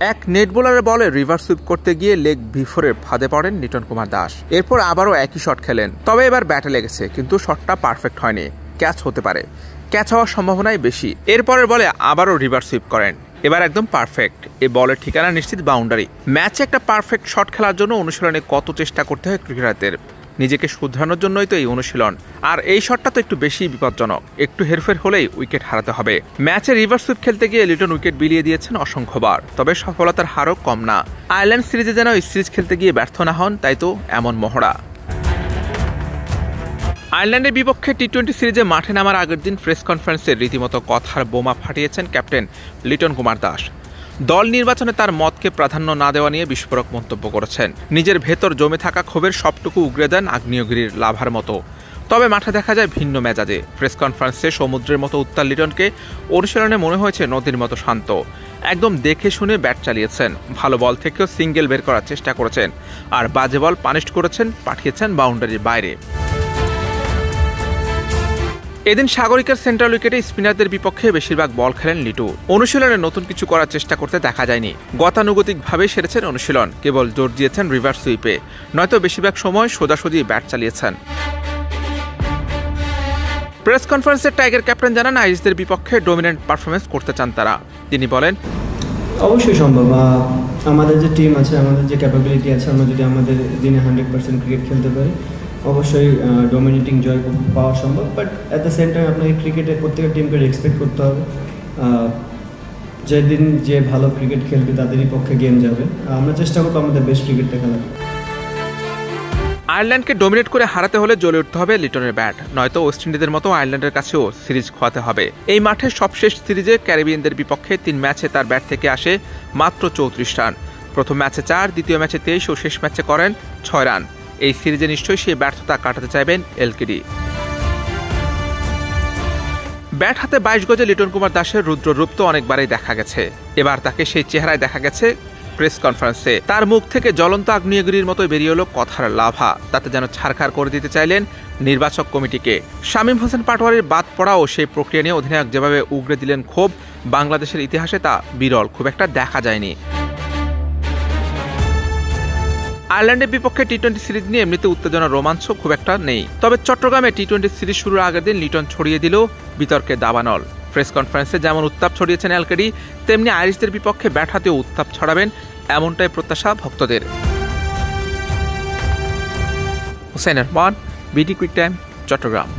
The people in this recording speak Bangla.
এক নেট বোলারের বলে রিভার্স সুইপ করতে গিয়ে লেগ বিফোরের ফাঁদে পড়েন লিটন কুমার দাস। এরপর আবারও একই শট খেলেন, তবে এবার ব্যাটে লেগেছে, কিন্তু শটটা পারফেক্ট হয়নি। ক্যাচ হতে পারে, ক্যাচ হওয়ার সম্ভাবনাই বেশি। এরপরের বলে আবারও রিভার্স সুইপ করেন, এবার একদম পারফেক্ট। এই বলের ঠিকানা নিশ্চিত বাউন্ডারি। ম্যাচে একটা পারফেক্ট শট খেলার জন্য অনুশীলনে কত চেষ্টা করতে হয় ক্রিকেটারদের, নিজেকে শুধরানোর জন্যই তো এই অনুশীলন। আর এই শটটা তো একটু বেশি বিপজ্জনক, একটু হেরফের হলেই উইকেট হারাতে হবে। ম্যাচে রিভার্স সুইপ খেলতে গিয়ে লিটন উইকেট বিলিয়ে দিয়েছেন অসংখ্যবার, তবে সফলতার হারও কম না। আয়ারল্যান্ড সিরিজে যেন এই সিরিজ খেলতে গিয়ে ব্যর্থ না হন, তাই তো এমন মহড়া। আয়ারল্যান্ডের বিপক্ষে টি-20 সিরিজে মাঠে নামার আগের দিন প্রেস কনফারেন্সে রীতিমতো কথার বোমা ফাটিয়েছেন ক্যাপ্টেন লিটন কুমার দাস। দল নির্বাচনে তার মতকে প্রাধান্য না দেওয়া নিয়ে বিস্ফোরক মন্তব্য করেছেন। নিজের ভেতর জমে থাকা ক্ষোভের সবটুকু উগরে দেন আগ্নেয়গিরির লাভার মতো। তবে মাঠে দেখা যায় ভিন্ন মেজাজে। প্রেস কনফারেন্সে সমুদ্রের মতো উত্তাল লিটনকে অনুশীলনে মনে হয়েছে নদীর মতো শান্ত। একদম দেখে শুনে ব্যাট চালিয়েছেন, ভালো বল থেকেও সিঙ্গেল বের করার চেষ্টা করেছেন, আর বাজে বল পানিশ করেছেন, পাঠিয়েছেন বাউন্ডারির বাইরে। এদিন সাগরিকার সেন্ট্রাল উইকেটে স্পিনারদের বিপক্ষে বেশিরভাগ বল খেলেন লিটু। অনুশীলনে নতুন কিছু করার চেষ্টা করতে দেখা যায়নি, গতানুগতিকভাবে সেরেছেন অনুশীলন। কেবল জোর দিয়েছেন রিভার্স সুইপে, নয়তো বেশিরভাগ সময় সোজাসুজি ব্যাট চালিয়েছেন। প্রেস কনফারেন্সে টাইগার ক্যাপ্টেন জানান আইরিশদের বিপক্ষে ডমিনেন্ট পারফরমেন্স করতে চান তারা। তিনি বলেন, অবশ্যই সম্ভব। আমাদের যে টিম আছে, আমাদের যে ক্যাপাবিলিটি আছে, আমরা যদি আমাদের দিনে 100% ক্রিকেট খেলতে পারি, অবশ্যই ডমিনেটিং জয় পাওয়া সম্ভব। But at the same time আপনাকে ক্রিকেটের প্রত্যেকটা টিমকে রেসপেক্ট করতে হবে। যেদিন যে ভালো ক্রিকেট খেলবে তাদেরই পক্ষে গেম যাবে। আমরা চেষ্টা করবো আমাদের বেস্ট ক্রিকেটটা খেলার। আয়ারল্যান্ডকে ডমিনেট করে হারাতে হলে জ্বলে উঠতে হবে লিটনের ব্যাট, নয়তো ওয়েস্ট ইন্ডিজের মতো আয়ারল্যান্ডের কাছেও সিরিজ খোয়াতে হবে। এই মাঠে সবশেষ সিরিজে ক্যারিবিয়ানদের বিপক্ষে 3 ম্যাচে তার ব্যাট থেকে আসে মাত্র 34 রান। প্রথম ম্যাচে 4, দ্বিতীয় ম্যাচে 23 ও শেষ ম্যাচে করেন 6 রান। এই সিরিজে নিশ্চয়ই সেই ব্যর্থতা কাটাতে চাইবেন এলকেডি। ব্যাট হাতে 22 গজে লিটন কুমার দাসের রুদ্ররূপ তো অনেকবারই দেখা গেছে, এবার তাকে সেই চেহারায় দেখা গেছে প্রেস কনফারেন্সে। তার মুখ থেকে জ্বলন্ত আগ্নেয়গিরির মতো বেরিয়ে এলো কথার লাভা। তাতে যেন ছারখার করে দিতে চাইলেন নির্বাচক কমিটিকে। শামীম হোসেন পাটোয়ারির বাদ পড়া ও সেই প্রক্রিয়া নিয়ে অধিনায়ক যেভাবে উগরে দিলেন ক্ষোভ, বাংলাদেশের ইতিহাসে তা বিরল, খুব একটা দেখা যায়নি। আয়ারল্যান্ডের বিপক্ষে টি-20 সিরিজ নিয়ে এমনিতে উত্তেজনা রোমাঞ্চ খুব একটা নেই, তবে চট্টগ্রামে টি-20 সিরিজ শুরুর আগের দিন লিটন ছড়িয়ে দিল বিতর্কে দাবানল। প্রেস কনফারেন্সে যেমন উত্তাপ ছড়িয়েছেন এলকেডি, তেমনি আইরিশদের বিপক্ষে ব্যাট হাতেও উত্তাপ ছড়াবেন, এমনটাই প্রত্যাশা ভক্তদের। Hussain Arman, BD quick time, Chittagong.